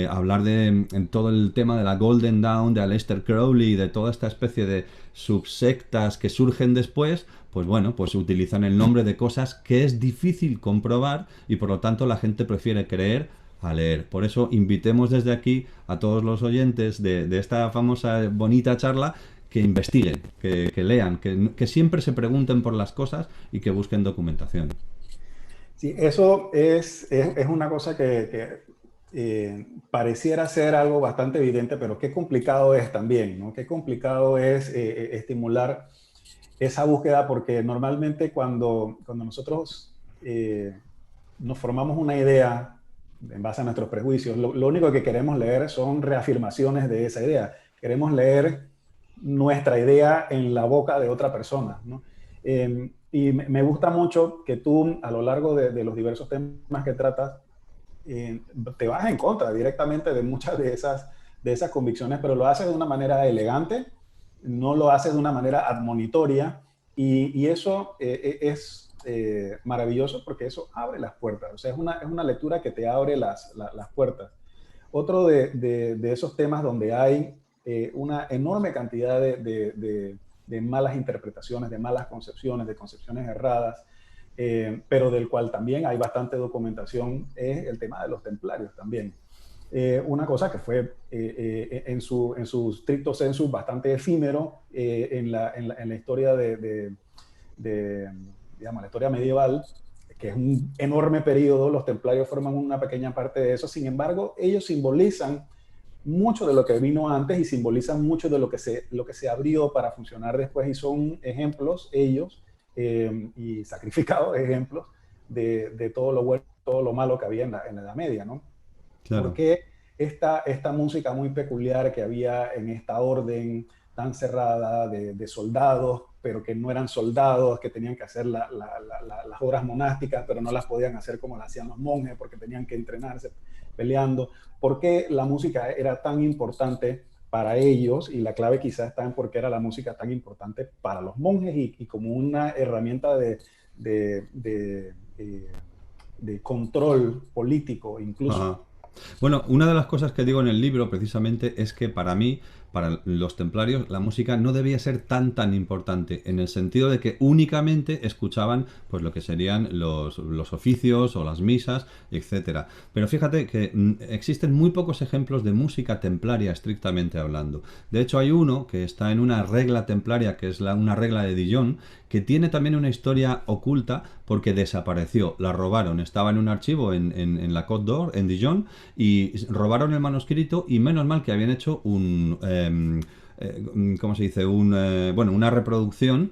[SPEAKER 3] Hablar en todo el tema de la Golden Dawn, de Aleister Crowley, de toda esta especie de subsectas que surgen después, pues bueno, pues utilizan el nombre de cosas que es difícil comprobar y por lo tanto la gente prefiere creer a leer. Por eso invitemos desde aquí a todos los oyentes de esta famosa bonita charla que investiguen, que lean, que siempre se pregunten por las cosas y que busquen documentación.
[SPEAKER 2] Sí, eso es una cosa que pareciera ser algo bastante evidente, pero qué complicado es también, ¿no? Qué complicado es estimular esa búsqueda, porque normalmente cuando nosotros nos formamos una idea en base a nuestros prejuicios, lo único que queremos leer son reafirmaciones de esa idea. Queremos leer nuestra idea en la boca de otra persona, ¿no? Y me gusta mucho que tú, a lo largo de los diversos temas que tratas, te vas en contra directamente de muchas de esas convicciones, pero lo haces de una manera elegante, no lo haces de una manera admonitoria, y eso es maravilloso porque eso abre las puertas. O sea, es una lectura que te abre las puertas. Otro de esos temas donde hay una enorme cantidad de malas interpretaciones, de malas concepciones, de concepciones erradas, pero del cual también hay bastante documentación, es el tema de los templarios también. Una cosa que fue en su stricto sensu bastante efímero en la historia digamos, la historia medieval, que es un enorme periodo. Los templarios forman una pequeña parte de eso. Sin embargo, ellos simbolizan mucho de lo que vino antes y simbolizan mucho de lo que se abrió para funcionar después, y son ejemplos ellos y sacrificados ejemplos de todo lo bueno, todo lo malo que había en la Edad Media, ¿no?
[SPEAKER 3] Claro.
[SPEAKER 2] Porque esta música muy peculiar que había en esta orden tan cerrada de soldados, pero que no eran soldados, que tenían que hacer las obras monásticas, pero no las podían hacer como las hacían los monjes, porque tenían que entrenarse peleando. ¿Por qué la música era tan importante para ellos? Y la clave quizás está en por qué era la música tan importante para los monjes y como una herramienta de control político incluso.
[SPEAKER 3] Ajá. Bueno, una de las cosas que digo en el libro precisamente es que para mí, para los templarios, la música no debía ser tan importante, en el sentido de que únicamente escuchaban pues lo que serían los oficios o las misas, etcétera. Pero fíjate que existen muy pocos ejemplos de música templaria estrictamente hablando. De hecho, hay uno que está en una regla templaria, que es una regla de Dijon, que tiene también una historia oculta porque desapareció, la robaron, estaba en un archivo en la Côte d'Or, en Dijon, y robaron el manuscrito, y menos mal que habían hecho ¿cómo se dice? Una reproducción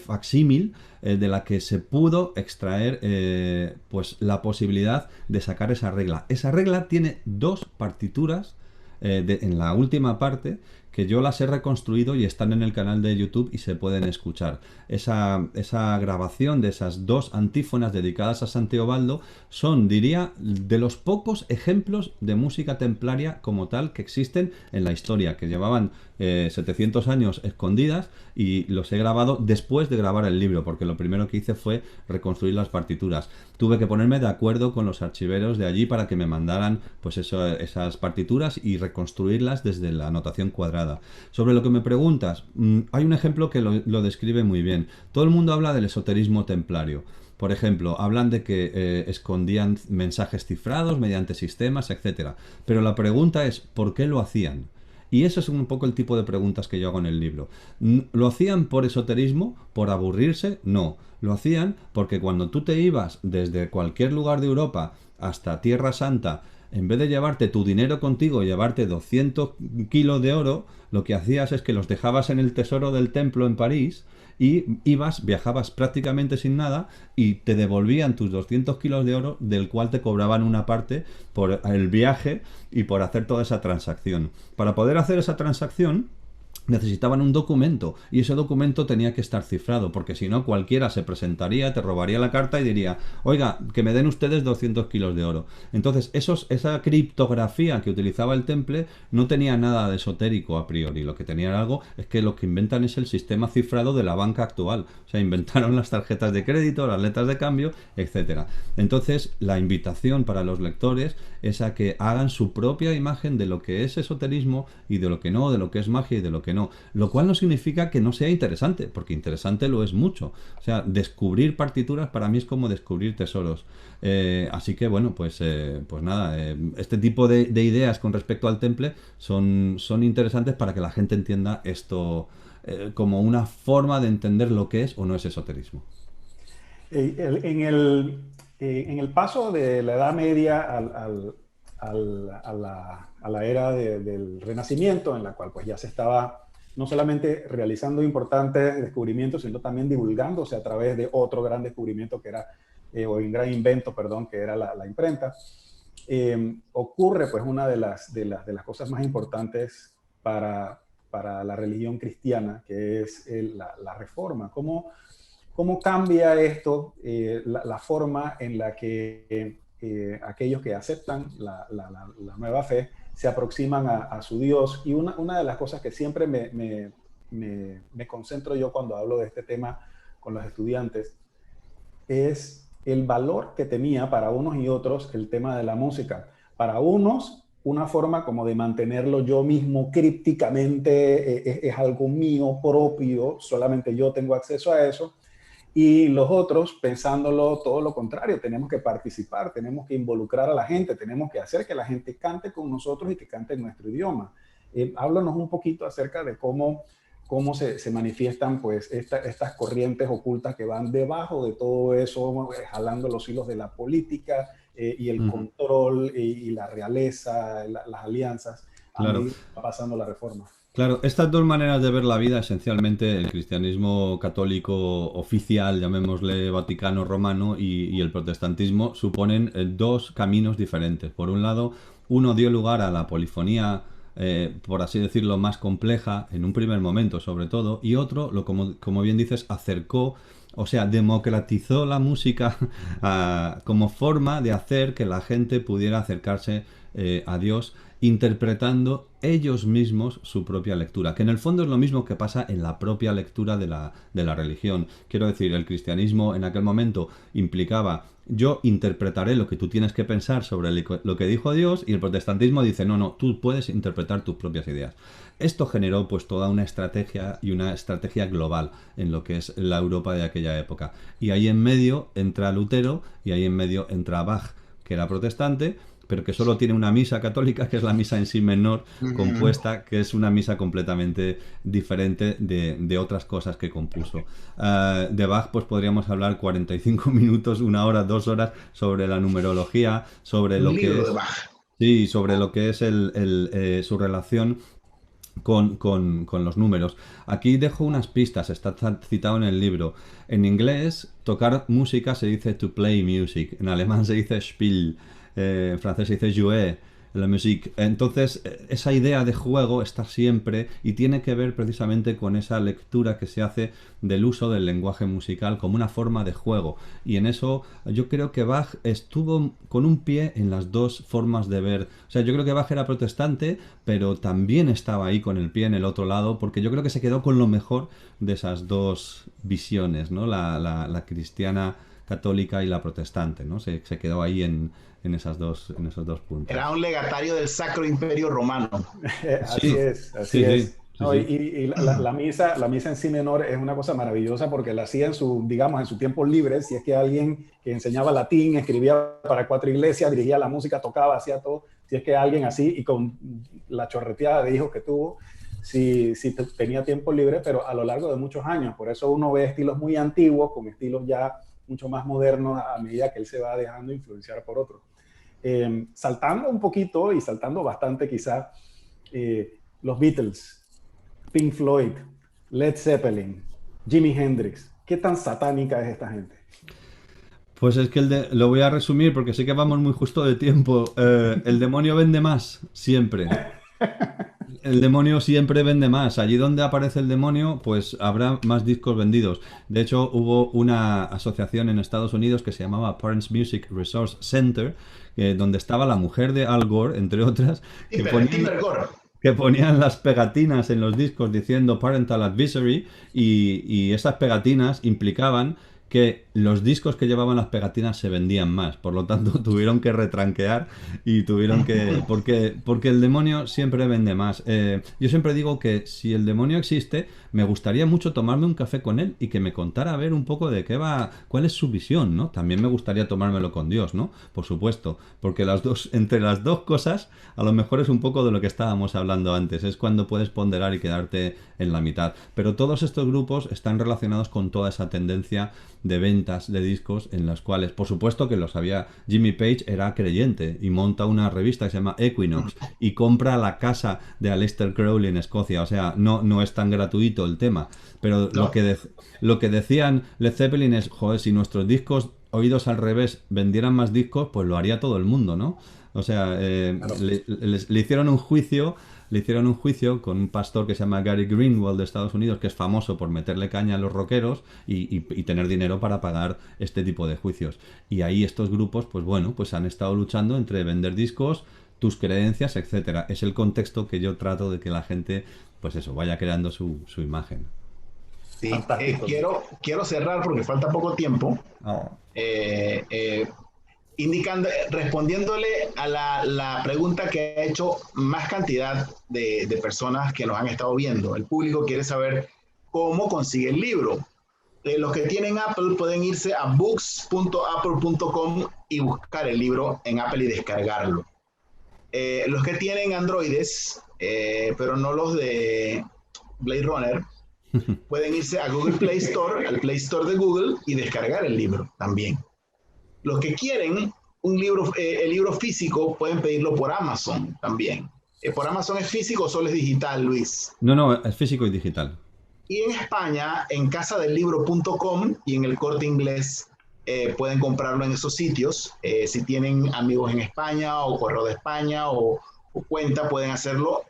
[SPEAKER 3] facsímil de la que se pudo extraer pues la posibilidad de sacar esa regla. Esa regla tiene 2 partituras en la última parte, que yo las he reconstruido y están en el canal de YouTube y se pueden escuchar. Esa grabación de esas 2 antífonas dedicadas a San Teobaldo son, diría, de los pocos ejemplos de música templaria como tal que existen en la historia, que llevaban 700 años escondidas, y los he grabado después de grabar el libro, porque lo primero que hice fue reconstruir las partituras. Tuve que ponerme de acuerdo con los archiveros de allí para que me mandaran pues esas partituras y reconstruirlas desde la notación cuadrada. Sobre lo que me preguntas, hay un ejemplo que lo describe muy bien. Todo el mundo habla del esoterismo templario. Por ejemplo, hablan de que escondían mensajes cifrados mediante sistemas, etc. Pero la pregunta es, ¿por qué lo hacían? Y eso es un poco el tipo de preguntas que yo hago en el libro. ¿Lo hacían por esoterismo? ¿Por aburrirse? No. Lo hacían porque cuando tú te ibas desde cualquier lugar de Europa hasta Tierra Santa, en vez de llevarte tu dinero contigo y llevarte 200 kilos de oro, lo que hacías es que los dejabas en el tesoro del templo en París, y viajabas prácticamente sin nada, y te devolvían tus 200 kilos de oro, del cual te cobraban una parte por el viaje y por hacer toda esa transacción. Para poder hacer esa transacción, necesitaban un documento y ese documento tenía que estar cifrado, porque si no cualquiera se presentaría, te robaría la carta y diría, oiga, que me den ustedes 200 kilos de oro. Entonces esa criptografía que utilizaba el temple no tenía nada de esotérico a priori, lo que tenía algo es que lo que inventan es el sistema cifrado de la banca actual, o sea, inventaron las tarjetas de crédito, las letras de cambio, etcétera. Entonces la invitación para los lectores es a que hagan su propia imagen de lo que es esoterismo y de lo que no, de lo que es magia y de lo que no, lo cual no significa que no sea interesante, porque interesante lo es mucho. O sea, descubrir partituras para mí es como descubrir tesoros. Así que bueno, pues nada, este tipo de ideas con respecto al temple son interesantes para que la gente entienda esto como una forma de entender lo que es o no es esoterismo.
[SPEAKER 2] En el paso de la Edad Media a la era del Renacimiento, en la cual pues ya se estaba no solamente realizando importantes descubrimientos, sino también divulgándose a través de otro gran descubrimiento que era, o un gran invento, perdón, que era la imprenta, ocurre pues una de las cosas más importantes para la religión cristiana, que es la reforma. ¿Cómo cambia esto la forma en la que aquellos que aceptan la nueva fe se aproximan a su Dios? Y una de las cosas que siempre me concentro yo cuando hablo de este tema con los estudiantes es el valor que tenía para unos y otros el tema de la música. Para unos, una forma como de mantenerlo yo mismo crípticamente, es algo mío propio, solamente yo tengo acceso a eso. Y los otros, pensándolo todo lo contrario, tenemos que participar, tenemos que involucrar a la gente, tenemos que hacer que la gente cante con nosotros y que cante en nuestro idioma. Háblanos un poquito acerca de cómo se manifiestan pues estas corrientes ocultas que van debajo de todo eso, jalando los hilos de la política y el control y la realeza, las alianzas, a
[SPEAKER 3] Claro.
[SPEAKER 2] medida que va pasando la reforma.
[SPEAKER 3] Claro, estas dos maneras de ver la vida, esencialmente el cristianismo católico oficial, llamémosle Vaticano Romano, y el protestantismo, suponen dos caminos diferentes. Por un lado, uno dio lugar a la polifonía, por así decirlo, más compleja, en un primer momento sobre todo, y otro, como bien dices, acercó, o sea, democratizó la música como forma de hacer que la gente pudiera acercarse a Dios interpretando ellos mismos su propia lectura, que en el fondo es lo mismo que pasa en la propia lectura de la religión. Quiero decir, el cristianismo en aquel momento implicaba yo interpretaré lo que tú tienes que pensar sobre lo que dijo Dios, y el protestantismo dice no, tú puedes interpretar tus propias ideas. Esto generó pues toda una estrategia y una estrategia global en lo que es la Europa de aquella época. Y ahí en medio entra Lutero y ahí en medio entra Bach, que era protestante, pero que solo tiene una misa católica, que es la misa en si menor, compuesta, que es una misa completamente diferente de otras cosas que compuso. De Bach pues podríamos hablar 45 minutos, 1 hora, 2 horas sobre la numerología, sobre lo que es... Sí, sobre lo que es su relación con los números. Aquí dejo unas pistas, está citado en el libro. En inglés, tocar música se dice to play music, en alemán se dice Spiel, en francés se dice jouer, la musique. Entonces, esa idea de juego está siempre y tiene que ver precisamente con esa lectura que se hace del uso del lenguaje musical como una forma de juego. Y en eso yo creo que Bach estuvo con un pie en las dos formas de ver. O sea, yo creo que Bach era protestante, pero también estaba ahí con el pie en el otro lado, porque yo creo que se quedó con lo mejor de esas dos visiones, ¿no? La cristiana católica y la protestante, ¿no? Se quedó ahí en esos dos puntos.
[SPEAKER 1] Era un legatario del Sacro Imperio Romano.
[SPEAKER 2] Así es, así es. No, y la misa en si menor es una cosa maravillosa porque la hacía digamos, en su tiempo libre. Si es que alguien que enseñaba latín, escribía para 4 iglesias, dirigía la música, tocaba, hacía todo. Si es que alguien así, y con la chorreteada de hijos que tuvo, si tenía tiempo libre, pero a lo largo de muchos años. Por eso uno ve estilos muy antiguos con estilos ya mucho más modernos a medida que él se va dejando influenciar por otros. Saltando un poquito y saltando bastante quizá, los Beatles, Pink Floyd, Led Zeppelin, Jimi Hendrix. ¿Qué tan satánica es esta gente?
[SPEAKER 3] Pues es que lo voy a resumir porque sé que vamos muy justo de tiempo. El demonio vende más, siempre. el demonio siempre vende más. Allí donde aparece el demonio, pues habrá más discos vendidos. De hecho, hubo una asociación en Estados Unidos que se llamaba Parents Music Resource Center, donde estaba la mujer de Al Gore, entre otras, que ponían,
[SPEAKER 1] Timber.
[SPEAKER 3] que ponían las pegatinas en los discos diciendo Parental Advisory, y esas pegatinas implicaban que los discos que llevaban las pegatinas se vendían más, por lo tanto tuvieron que retranquear y tuvieron que... Porque el demonio siempre vende más. Yo siempre digo que si el demonio existe, me gustaría mucho tomarme un café con él y que me contara a ver un poco de qué va, cuál es su visión, ¿no? También me gustaría tomármelo con Dios, ¿no? Por supuesto, porque entre las dos cosas, a lo mejor es un poco de lo que estábamos hablando antes, es cuando puedes ponderar y quedarte en la mitad. Pero todos estos grupos están relacionados con toda esa tendencia de ventas de discos en las cuales, por supuesto que lo sabía, Jimmy Page era creyente y monta una revista que se llama Equinox y compra la casa de Aleister Crowley en Escocia. O sea, no es tan gratuito el tema, pero
[SPEAKER 1] No.
[SPEAKER 3] lo que decían Led Zeppelin es, joder, si nuestros discos oídos al revés vendieran más discos, pues lo haría todo el mundo, ¿no? O sea,
[SPEAKER 2] Claro.
[SPEAKER 3] le hicieron un juicio. Le hicieron un juicio con un pastor que se llama Gary Greenwald de Estados Unidos, que es famoso por meterle caña a los rockeros y tener dinero para pagar este tipo de juicios. Y ahí estos grupos, pues bueno, pues han estado luchando entre vender discos, tus creencias, etcétera. Es el contexto que yo trato de que la gente, pues eso, vaya creando su imagen.
[SPEAKER 1] Sí,
[SPEAKER 2] Fantástico.
[SPEAKER 1] quiero cerrar porque falta poco tiempo.
[SPEAKER 3] Oh.
[SPEAKER 1] Eh, eh, respondiéndole a la pregunta que ha hecho más cantidad de personas que nos han estado viendo. El público quiere saber cómo consigue el libro. Los que tienen Apple pueden irse a books.apple.com y buscar el libro en Apple y descargarlo. Los que tienen Androides, pero no los de Blade Runner, pueden irse a Google Play Store, al Play Store de Google y descargar el libro también. Los que quieren el libro físico pueden pedirlo por Amazon también. ¿Por Amazon es físico o solo es digital, Luis?
[SPEAKER 3] No, es físico y digital.
[SPEAKER 1] Y en España, en casadelibro.com y en el Corte Inglés pueden comprarlo en esos sitios. Si tienen amigos en España o correo de España o cuenta, pueden hacerlo,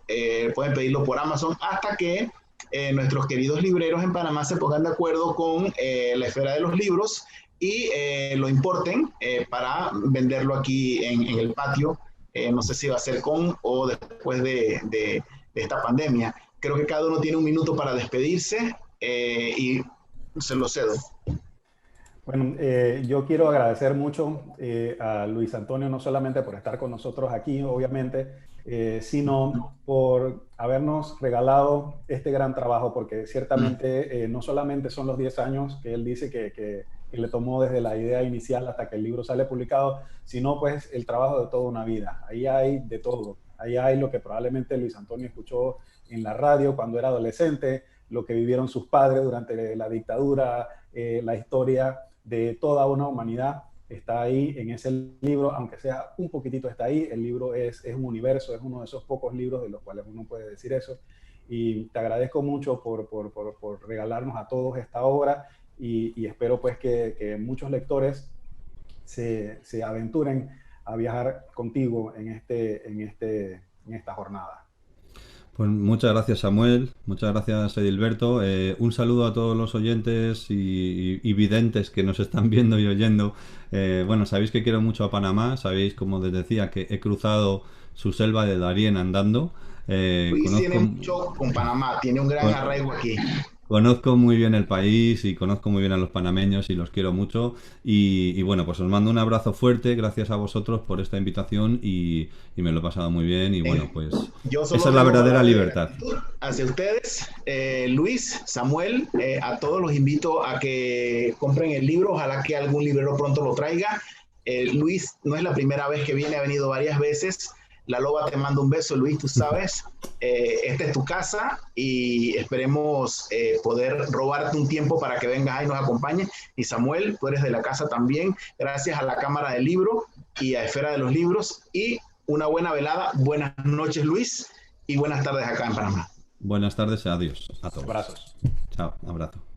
[SPEAKER 1] pueden pedirlo por Amazon hasta que nuestros queridos libreros en Panamá se pongan de acuerdo con la esfera de los libros y lo importen para venderlo aquí en el patio. No sé si va a ser con o después de esta pandemia. Creo que cada uno tiene un minuto para despedirse y se lo cedo.
[SPEAKER 2] Bueno, yo quiero agradecer mucho a Luis Antonio, no solamente por estar con nosotros aquí, obviamente, sino por habernos regalado este gran trabajo, porque ciertamente no solamente son los 10 años que él dice que le tomó desde la idea inicial hasta que el libro sale publicado, sino pues el trabajo de toda una vida. Ahí hay de todo. Ahí hay lo que probablemente Luis Antonio escuchó en la radio cuando era adolescente, lo que vivieron sus padres durante la dictadura, la historia de toda una humanidad está ahí en ese libro, aunque sea un poquitito está ahí. El libro es un universo, es uno de esos pocos libros de los cuales uno puede decir eso. Y te agradezco mucho por regalarnos a todos esta obra y espero pues que muchos lectores se aventuren a viajar contigo en esta jornada.
[SPEAKER 3] Pues muchas gracias, Samuel, muchas gracias, Edilberto. Un saludo a todos los oyentes y videntes que nos están viendo y oyendo. Bueno, sabéis que quiero mucho a Panamá, sabéis, como les decía, que he cruzado su selva de Darién andando.
[SPEAKER 1] Luis tiene mucho con Panamá, tiene un gran arraigo aquí.
[SPEAKER 3] Conozco muy bien el país y conozco muy bien a los panameños y los quiero mucho. Y bueno, pues os mando un abrazo fuerte, gracias a vosotros por esta invitación y me lo he pasado muy bien. Y bueno, pues esa es la verdadera libertad.
[SPEAKER 1] Hacia ustedes, Luis, Samuel, a todos los invito a que compren el libro, ojalá que algún librero pronto lo traiga. Luis no es la primera vez que viene, ha venido varias veces. La Loba te manda un beso, Luis, tú sabes. Esta es tu casa y esperemos poder robarte un tiempo para que vengas y nos acompañes. Y Samuel, tú eres de la casa también, gracias a la Cámara del Libro y a Esfera de los Libros. Y una buena velada. Buenas noches, Luis, y buenas tardes acá en Panamá.
[SPEAKER 3] Buenas tardes, adiós a todos.
[SPEAKER 2] Abrazos.
[SPEAKER 3] Chao, abrazo.